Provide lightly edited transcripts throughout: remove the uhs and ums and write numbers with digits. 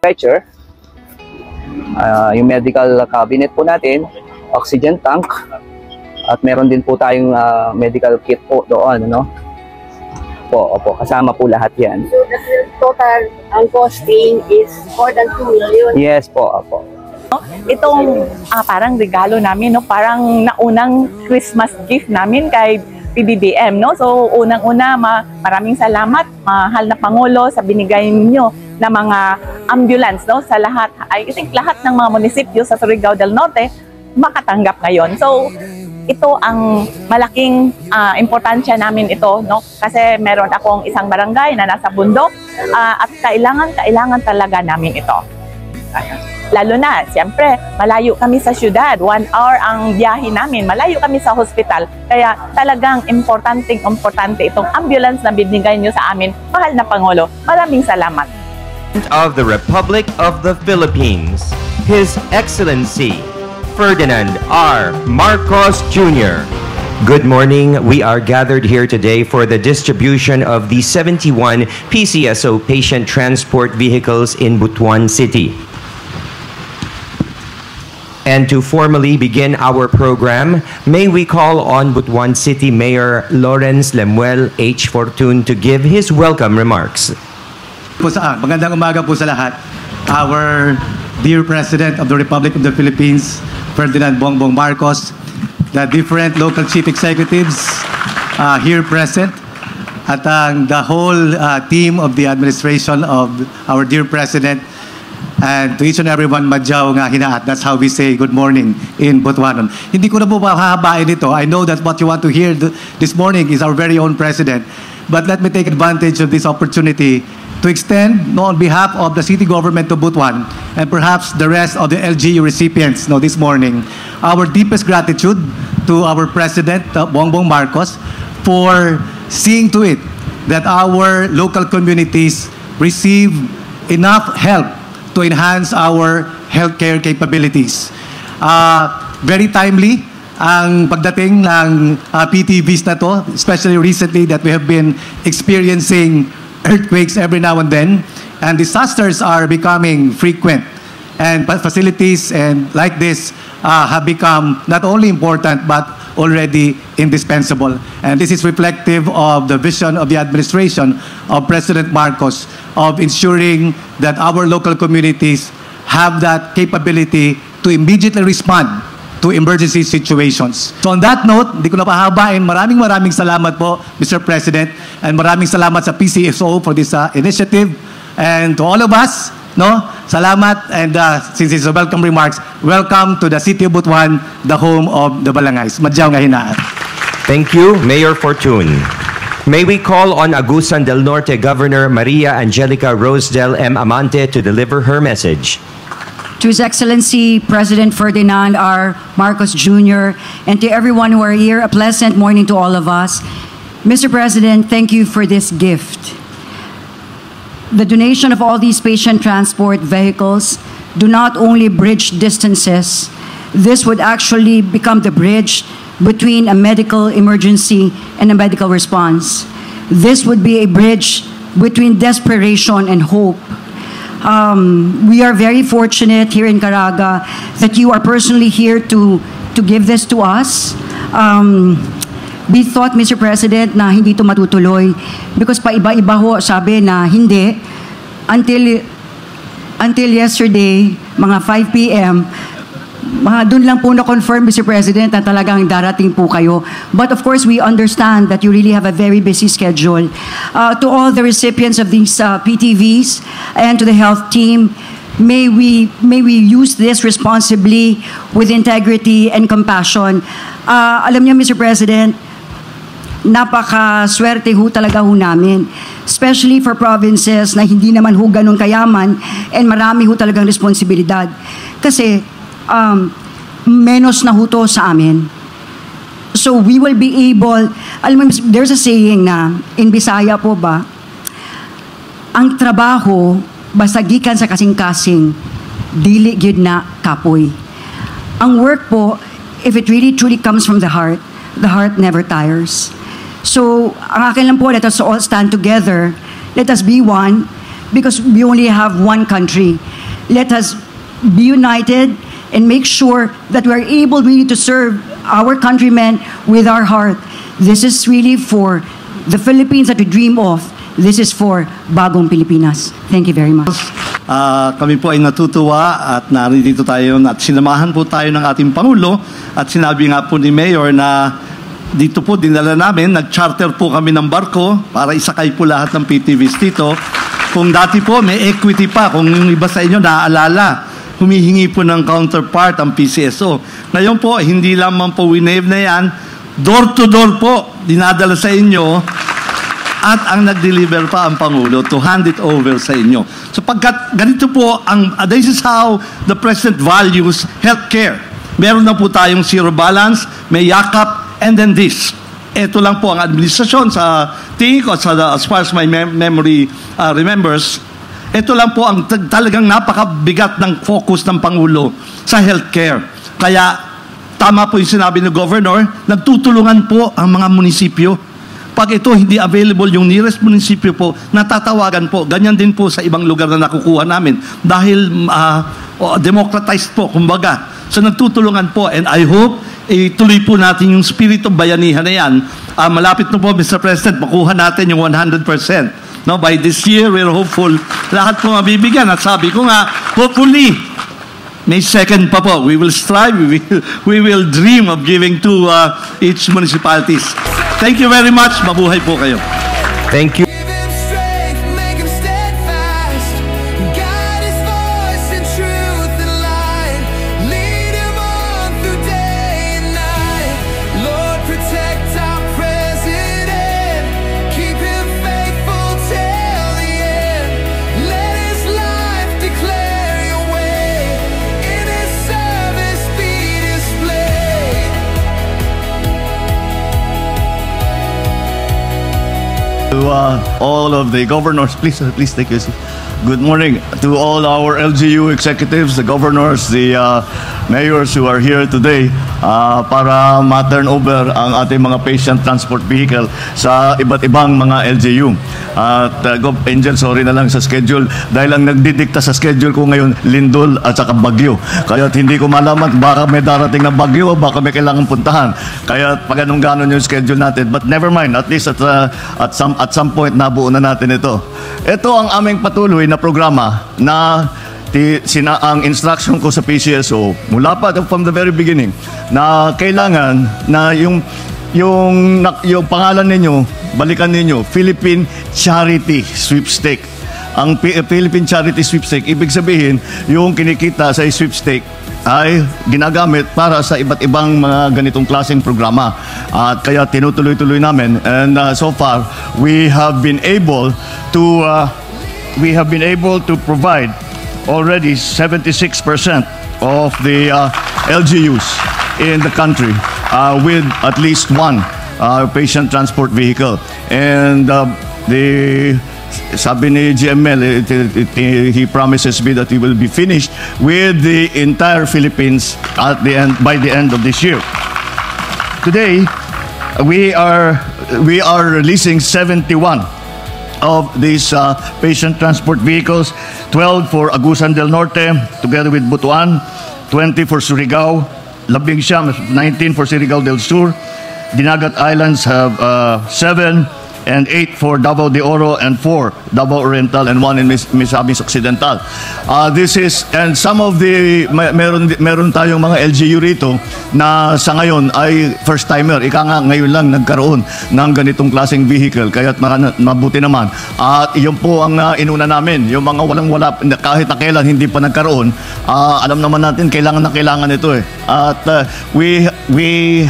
stretcher, yung medical cabinet po natin, oxygen tank, at meron din po tayong medical kit po doon, no? Opo, kasama po lahat yan. So the total ang costing is more than 2 million? Yes po, opo. Itong parang regalo namin, no? Parang naunang Christmas gift namin kay PBBM, no? So unang-una, maraming salamat, mahal na Pangulo, sa binigay niyo na mga ambulance, no? Sa lahat, I think lahat ng mga munisipyo sa Surigao del Norte makatanggap ngayon. So ito ang malaking importansya namin ito, no? Kasi meron akong isang barangay na nasa bundok at kailangan talaga namin ito. Lalo na, siyempre, malayo kami sa syudad. 1 hour ang biyahe namin. Malayo kami sa hospital. Kaya talagang importante itong ambulance na binigay nyo sa amin. Mahal na Pangulo, maraming salamat. Of the Republic of the Philippines, His Excellency Ferdinand R. Marcos Jr. Good morning. We are gathered here today for the distribution of the 71 PCSO patient transport vehicles in Butuan City. And to formally begin our program, may we call on Butuan City Mayor Lawrence Lemuel H. Fortun to give his welcome remarks. Magandang umaga po sa lahat. Our dear President of the Republic of the Philippines, Ferdinand Bongbong Marcos, the different local chief executives here present, at the whole team of the administration of our dear President, and to each and everyone, madyaw nga hinaat. That's how we say good morning in Butuanon. Hindi ko na po mahahabain ito. I know that what you want to hear this morning is our very own President. But let me take advantage of this opportunity to extend, on behalf of the city government of Butuan and perhaps the rest of the LGU recipients this morning, our deepest gratitude to our President, Bongbong Marcos, for seeing to it that our local communities receive enough help to enhance our healthcare capabilities. Very timely ang pagdating ng PTVs na to, especially recently that we have been experiencing earthquakes every now and then, and disasters are becoming frequent. And facilities and like this have become not only important but already indispensable. And this is reflective of the vision of the administration of President Marcos of ensuring that our local communities have that capability to immediately respond to emergency situations. So on that note, hindi ko na pahabain, maraming salamat po, Mr. President, and maraming salamat sa PCSO for this initiative. And to all of us, salamat, and since it's a welcome remarks, welcome to the city of Butuan, the home of the Balangays. Madyaw nga hinaan. Thank you, Mayor Fortun. May we call on Agusan del Norte Governor Maria Angelica Rosedel M. Amante to deliver her message. To His Excellency President Ferdinand R. Marcos Jr. and to everyone who are here, a pleasant morning to all of us. Mr. President, thank you for this gift. The donation of all these patient transport vehicles do not only bridge distances, this would actually become the bridge between a medical emergency and a medical response. This would be a bridge between desperation and hope. We are very fortunate here in Caraga that you are personally here to give this to us. We thought, Mr. President, na hindi ito matutuloy because paiba-iba ho sabi na hindi until yesterday, mga 5 p.m., doon lang po na-confirm, Mr. President, na talagang darating po kayo. But of course, we understand that you really have a very busy schedule. To all the recipients of these PTVs and to the health team, may we use this responsibly with integrity and compassion. Alam niyo, Mr. President, napaka-swerte ho talaga ho namin. Especially for provinces na hindi naman ho ganun kayaman and marami ho talagang responsibilidad. Kasi, menos na ho to sa amin. So we will be able, alam mo, there's a saying na, in Bisaya po ba, ang trabaho, basta gikan sa kasing-kasing, dili gyud na kapoy. Ang work po, if it really truly comes from the heart never tires. So, ang akin lang po, let us all stand together. Let us be one, because we only have one country. let us be united and make sure that we're able really to serve our countrymen with our heart. This is really for the Philippines that we dream of. This is for Bagong Pilipinas. Thank you very much. Kami po ay natutuwa at narito tayo at sinamahan po tayo ng ating Pangulo at sinabi nga po ni Mayor na dito po dinala namin, nag-charter po kami ng barko para isakay po lahat ng PTVs dito. Kung dati po may equity pa, kung yung iba sa inyo naaalala, humihingi po ng counterpart ang PCSO. Ngayon po, hindi lamang po winave na yan, door to door po, dinadala sa inyo at ang nag-deliver pa ang Pangulo to hand it over sa inyo. So pagkat ganito po, this is how the President values healthcare. Meron na po tayong zero balance, may yakap, and then this. Ito lang po ang administrasyon sa tingin ko, as far as my memory remembers, ito lang po ang talagang napakabigat ng focus ng Pangulo sa healthcare. Kaya tama po yung sinabi ng Governor, nagtutulungan po ang mga munisipyo. Pag ito hindi available yung nearest munisipyo po, natatawagan po. Ganyan din po sa ibang lugar na nakukuha namin. Dahil democratized po, kumbaga. So nagtutulungan po and I hope ituloy po natin yung spirit of bayanihan na yan. Malapit na po, Mr. President, makuha natin yung 100%. No, by this year, we're hopeful lahat po mabibigyan. At sabi ko nga, hopefully, may second pa po. We will strive, we will dream of giving to each municipalities. Thank you very much. Mabuhay po kayo. Thank you. To all of the governors, please take your seat. Good morning to all our LGU executives, the governors, the mayors who are here today para ma-turn over ang ating mga patient transport vehicle sa iba't ibang mga LGU. At Angel, sorry na lang sa schedule dahil ang nagdidikta sa schedule ko ngayon, lindol at saka bagyo. Kaya hindi ko malaman baka may darating na bagyo o baka may kailangan puntahan. Kaya pag anong-ganon yung schedule natin. But never mind, at least at some point nabuo na natin ito. Ito ang aming patuloy na programa na ang instruction ko sa PCSO mula pa from the very beginning na kailangan na yung pangalan ninyo, balikan ninyo, Philippine Charity Sweepstake. Ang Philippine Charity Sweepstake, ibig sabihin, yung kinikita sa sweepstake ay ginagamit para sa iba't ibang mga ganitong klaseng programa. At kaya tinutuloy-tuloy namin. And so far, we have been able to provide already 76% of the LGUs in the country with at least one patient transport vehicle. And sabi ni GML, he promises me that he will be finished with the entire Philippines by the end of this year. Today, we are releasing 71 of these patient transport vehicles, 12 for Agusan del Norte, together with Butuan, 20 for Surigao, Labing Siyam, 19 for Surigao del Sur, Dinagat Islands have 7, and 8 for Davao de Oro, and 4 Davao Oriental, and 1 in Misamis Occidental. This is, and some of the, meron tayong mga LGU rito na sa ngayon ay first timer. Ika nga ngayon lang nagkaroon ng ganitong klaseng vehicle, kaya't mabuti naman. At yun po ang inuna namin, yung mga walang-wala, kahit na kailan hindi pa nagkaroon, alam naman natin kailangan na kailangan ito eh. At we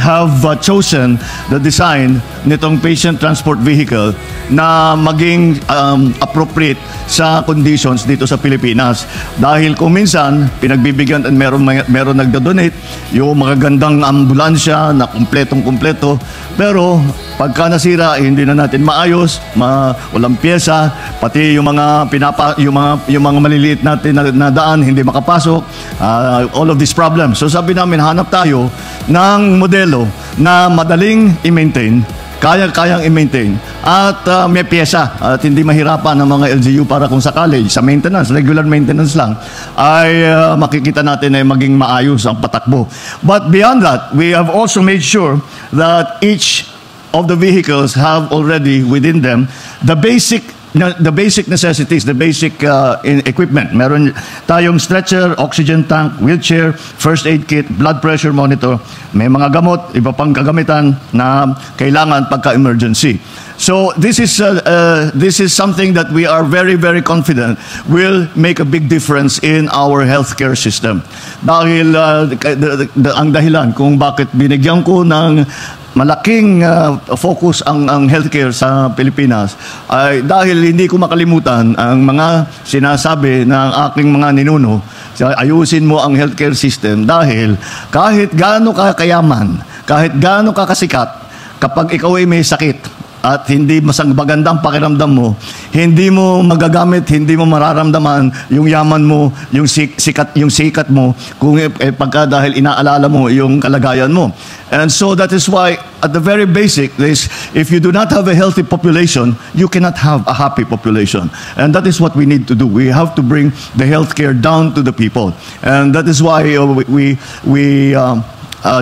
have chosen the design nitong patient transport vehicle na maging appropriate sa conditions dito sa Pilipinas. Dahil kung minsan, pinagbibigyan at meron nagdo-donate, yung mga gandang ambulansya na kumpletong-kumpleto, pero pagka nasira, hindi na natin maayos, walang pyesa, pati yung mga maliliit natin na daan, hindi makapasok, all of these problems. So sabi namin, hanap tayo ng modelo na madaling i-maintain, kayang i-maintain at may pyesa at hindi mahirapan ng mga LGU para kung sakali sa maintenance, regular maintenance lang, ay makikita natin ay maging maayos ang patakbo. But beyond that, we have also made sure that each of the vehicles have already within them the basic necessities, the basic equipment. Meron tayong stretcher, oxygen tank, wheelchair, first aid kit, blood pressure monitor, may mga gamot, iba pang kagamitan na kailangan pagka-emergency. So this is something that we are very, very confident will make a big difference in our healthcare system. Dahil ang dahilan kung bakit binigyan ko ng malaking focus ang healthcare sa Pilipinas ay dahil hindi ko makalimutan ang mga sinasabi ng aking mga ninuno, ayusin mo ang healthcare system dahil kahit gaano ka kayaman, kahit gaano ka kasikat, kapag ikaw ay may sakit at hindi magandang pakiramdam mo, hindi mo magagamit, hindi mo mararamdaman yung yaman mo, yung sikat mo, kung pagka dahil inaalala mo yung kalagayan mo. And so that is why, at the very basic, is if you do not have a healthy population, you cannot have a happy population. And that is what we need to do. We have to bring the healthcare down to the people. And that is why we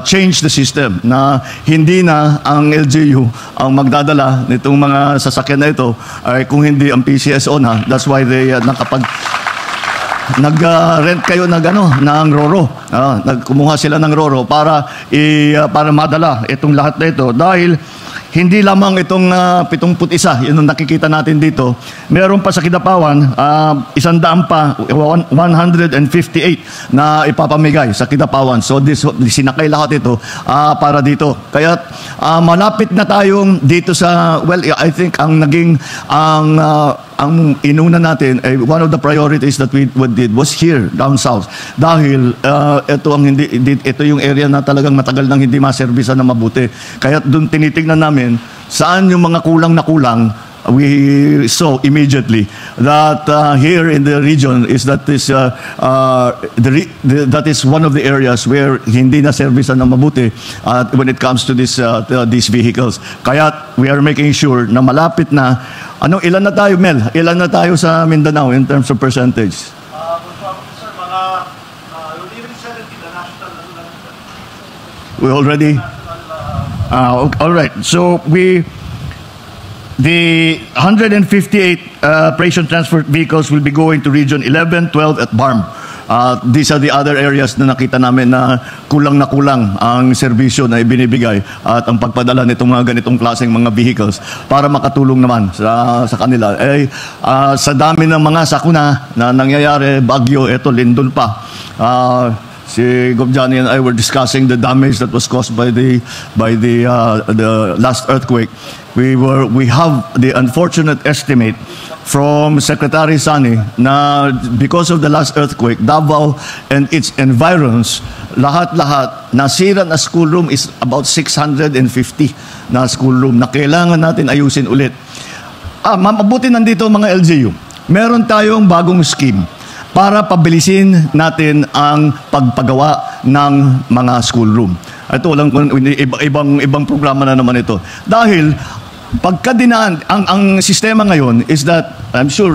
change the system na hindi na ang LGU ang magdadala nitong mga sasakyan na ito ay kung hindi ang PCSO na. That's why they nag-rent kayo ng Roro. Nagkumuha sila ng Roro para madala itong lahat na ito dahil hindi lamang itong 71, yun ang nakikita natin dito. Meron pa sa Kidapawan, 100 pa, 158 na ipapamigay sa Kidapawan. So sinakay lahat ito para dito. Kaya malapit na tayong dito sa, well, I think ang inuna natin, one of the priorities that we did was here, down south. Dahil ito yung area na talagang matagal nang hindi maservisan na mabuti. Kaya doon tinitingnan namin saan yung mga kulang na kulang. We saw immediately that here in the region that is one of the areas where hindi na servisan na mabuti when it comes to these vehicles. Kaya we are making sure na malapit na. Ilan na tayo, Mel? Ilan na tayo sa Mindanao in terms of percentage? Sir, mga even 70 na national. We already? All right. So the 158 operation transport vehicles will be going to Region 11, 12 at BARM. These are the other areas na nakita namin na kulang ang serbisyo na ibinibigay at ang pagpadala nitong mga ganitong klaseng mga vehicles para makatulong naman sa kanila. Sa dami ng mga sakuna na nangyayari, Bagyo, Lindol pa. Si Gov. Johnny and I were discussing the damage that was caused by the last earthquake. We have the unfortunate estimate from Secretary Sani na because of the last earthquake, Davao and its environs, lahat nasira na school room is about 650 na school room na kailangan natin ayusin ulit. Mabuti nandito mga LGU. Meron tayong bagong scheme para pabilisin natin ang pagpagawa ng mga school room. Ito ibang programa na naman ito. Dahil pagkadinaan, ang sistema ngayon is that, I'm sure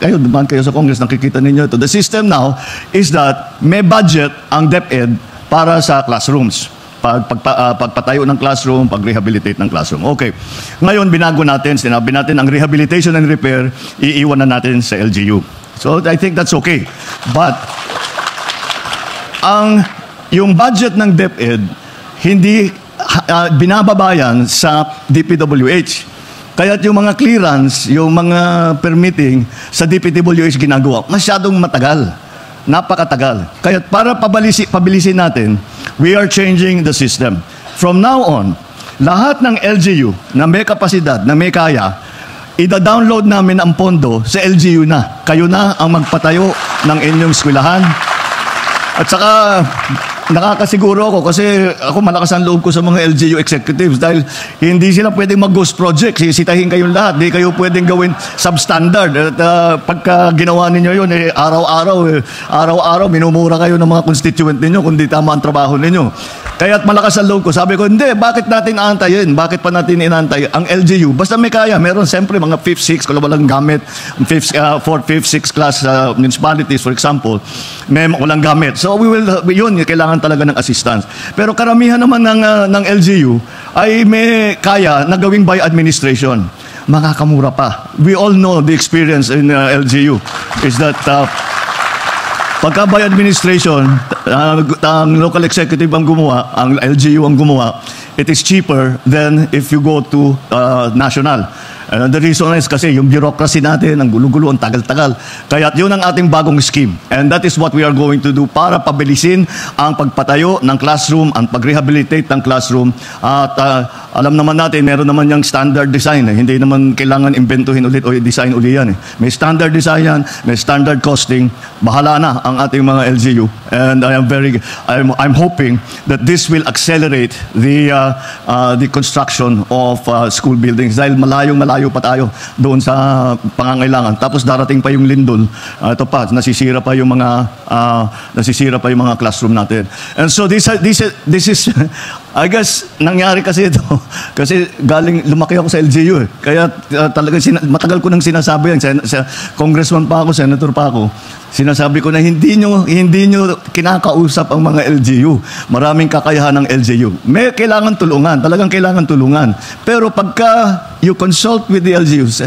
kayo sa Congress nakikita ninyo ito. The system now is that may budget ang DepEd para sa classrooms. Pagpatayo ng classroom, pag-rehabilitate ng classroom. Okay. Ngayon, sinabi natin ang rehabilitation and repair, iiwan na natin sa LGU. So I think that's okay. But yung budget ng DepEd hindi binababayan sa DPWH. Kaya yung mga clearance, yung mga permitting sa DPWH ginagawa, masyadong matagal. Napakatagal. Kaya para pabilisin natin, we are changing the system. From now on, lahat ng LGU na may kapasidad, na may kaya, ida-download namin ang pondo sa LGU na. Kayo na ang magpatayo ng inyong eskwelahan. At saka, nakakasiguro ako kasi ako malakas ang loob ko sa mga LGU executives dahil hindi sila pwedeng mag-ghost project. Sisitahin kayong lahat. Hindi kayo pwedeng gawin substandard. At pagka ginawa ninyo yun, araw-araw, minumura kayo ng mga constituent ninyo kung di tama ang trabaho ninyo. Kaya't malakas ang loob ko. Sabi ko, hindi, bakit natin aantayin? Bakit pa natin inaantay ang LGU? Basta may kaya. Meron siyempre mga 5th, 6th, kung walang gamit, 4th, 5th, 6th class municipalities, for example, may walang gamit. So yun, kailangan talaga ng assistance. Pero karamihan naman ng LGU ay may kaya na gawing by administration. Makakamura pa. We all know the experience in LGU is that pagka by administration, ang local executive ang gumawa, ang LGU ang gumawa, it is cheaper than if you go to national. The reason is kasi yung bureaucracy natin, ang gulo-gulo, ang tagal-tagal. Kaya yun ang ating bagong scheme. And that is what we are going to do para pabilisin ang pagpatayo ng classroom, ang pag-rehabilitate ng classroom. At alam naman natin, meron naman yung standard design. Hindi naman kailangan inventuhin ulit o design uli yan. May standard design yan, may standard costing. Bahala na ang ating mga LGU. And I'm hoping that this will accelerate the construction of school buildings dahil malayo pa tayo doon sa pangangailangan. Tapos darating pa yung lindol. Ito pa, nasisira pa yung mga classroom natin. And so this is I guess nangyari kasi ito kasi lumaki ako sa LGU eh. Kaya talaga matagal ko nang sinasabi yan sa congressman pa ako, senator pa ako. Sinasabi ko na hindi nyo kinakausap ang mga LGU. Maraming kakayahan ng LGU. May kailangan tulungan. Talagang kailangan tulungan. Pero pagka you consult with the LGUs,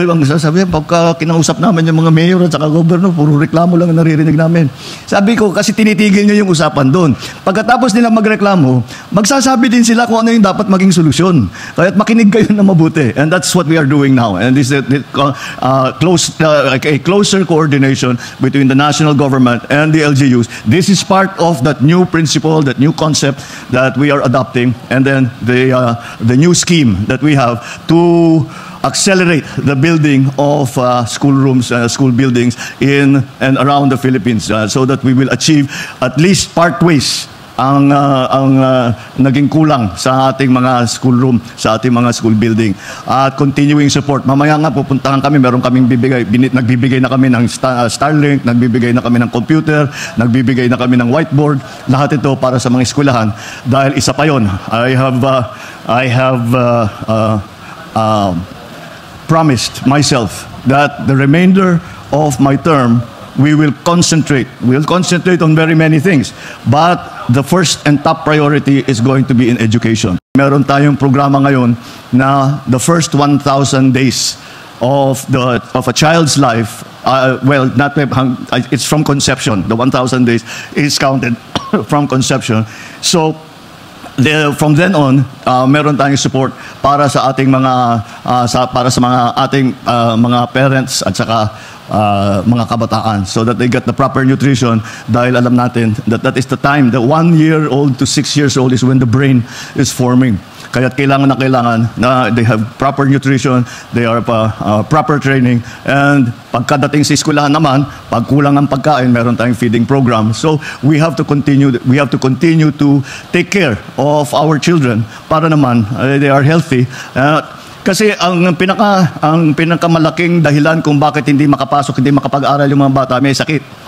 ang sasabihin, pagka kinausap namin yung mga mayor at saka governor, puro reklamo lang ang naririnig namin. Sabi ko, kasi tinitigil nyo yung usapan doon. Pagkatapos nila magreklamo, magsasabi din sila kung ano yung dapat maging solusyon. Kaya't makinig kayo na mabuti. And that's what we are doing now. And this is a closer coordination between the national government and the LGUs. This is part of that new principle, that new concept that we are adopting, and then the new scheme that we have to accelerate the building of schoolrooms, school buildings in and around the Philippines, so that we will achieve at least partways ang naging kulang sa ating mga schoolroom, sa ating mga school building. At continuing support. Mamaya nga pupuntahan kami, meron kaming nagbibigay na kami ng Starlink, nagbibigay na kami ng computer, nagbibigay na kami ng whiteboard. Lahat ito para sa mga eskwelahan. Dahil isa pa yon, I have promised myself that the remainder of my term we will concentrate on very many things, but the first and top priority is going to be in education. Meron tayong programa ngayon na the first 1,000 days of a child's life, it's from conception. The 1,000 days is counted from conception. So from then on, meron tayong support para sa ating mga parents at saka mga kabataan, so that they get the proper nutrition, dahil alam natin that is the time, the 1-year-old to 6 years old is when the brain is forming. Kaya kailangan na they have proper nutrition, they are proper training, and pagkadating sa eskwelahan naman, pag kulang ang pagkain, meron tayong feeding program. So we have to continue to take care of our children para naman they are healthy. Kasi ang pinakamalaking dahilan kung bakit hindi makapag-aral yung mga bata, may sakit.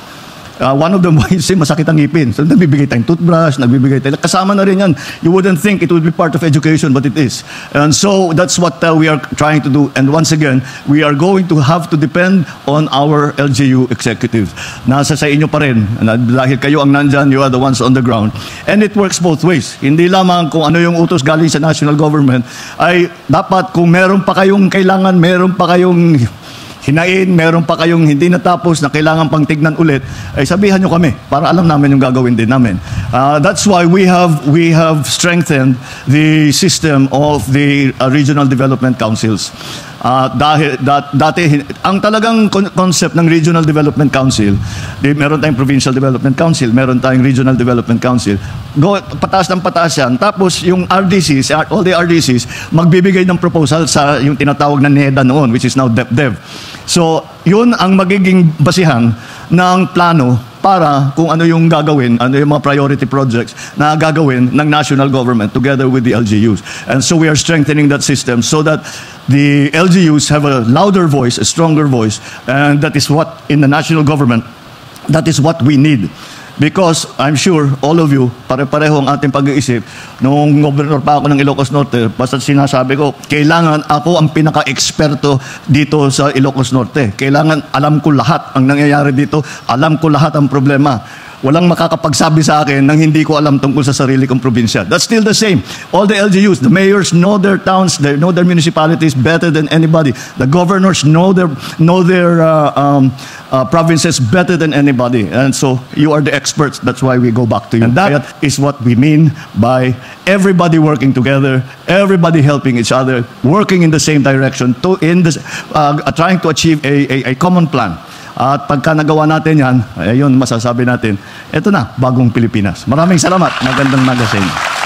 One of them is masakit ang ngipin. So nagbibigay tayong toothbrush, nagbibigay tayo. Kasama na rin yan. You wouldn't think it would be part of education, but it is. And so that's what we are trying to do. And once again, we are going to have to depend on our LGU executive. Nasa sa inyo pa rin. Dahil kayo ang nandyan, you are the ones on the ground. And it works both ways. Hindi lamang kung ano yung utos galing sa national government, ay dapat kung meron pa kayong kailangan, meron pa kayong hinain, meron pa kayong hindi natapos na kailangan pang tignan ulit, ay sabihan nyo kami para alam namin yung gagawin din namin. That's why we have strengthened the system of the regional development councils. Dahil dati ang talagang concept ng Regional Development Council, meron tayong Provincial Development Council, meron tayong Regional Development Council. Pataas ng pataas yan. Tapos yung RDCs, all the RDCs, magbibigay ng proposal sa yung tinatawag na NEDA noon, which is now DepDev. So, yun ang magiging basihan ng plano para kung ano yung gagawin, ano yung mga priority projects na gagawin ng national government together with the LGUs. And so we are strengthening that system so that the LGUs have a louder voice, a stronger voice, and that is what in the national government, that is what we need. Because I'm sure all of you, pare-pareho ang ating pag-iisip. Nung gobernador pa ako ng Ilocos Norte, basta sinasabi ko, kailangan ako ang pinaka-eksperto dito sa Ilocos Norte. Kailangan alam ko lahat ang nangyayari dito, alam ko lahat ang problema. Walang makakapagsabi sa akin nang hindi ko alam tungkol sa sarili kong probinsya. That's still the same. All the LGUs, the mayors know their towns, they know their municipalities better than anybody. The governors know their provinces better than anybody. And so you are the experts. That's why we go back to you. And that is what we mean by everybody working together, everybody helping each other, working in the same direction, trying to achieve a common plan. At pagka nagawa natin yan, ayun, masasabi natin, eto na, bagong Pilipinas. Maraming salamat. Magandang umaga sa inyo.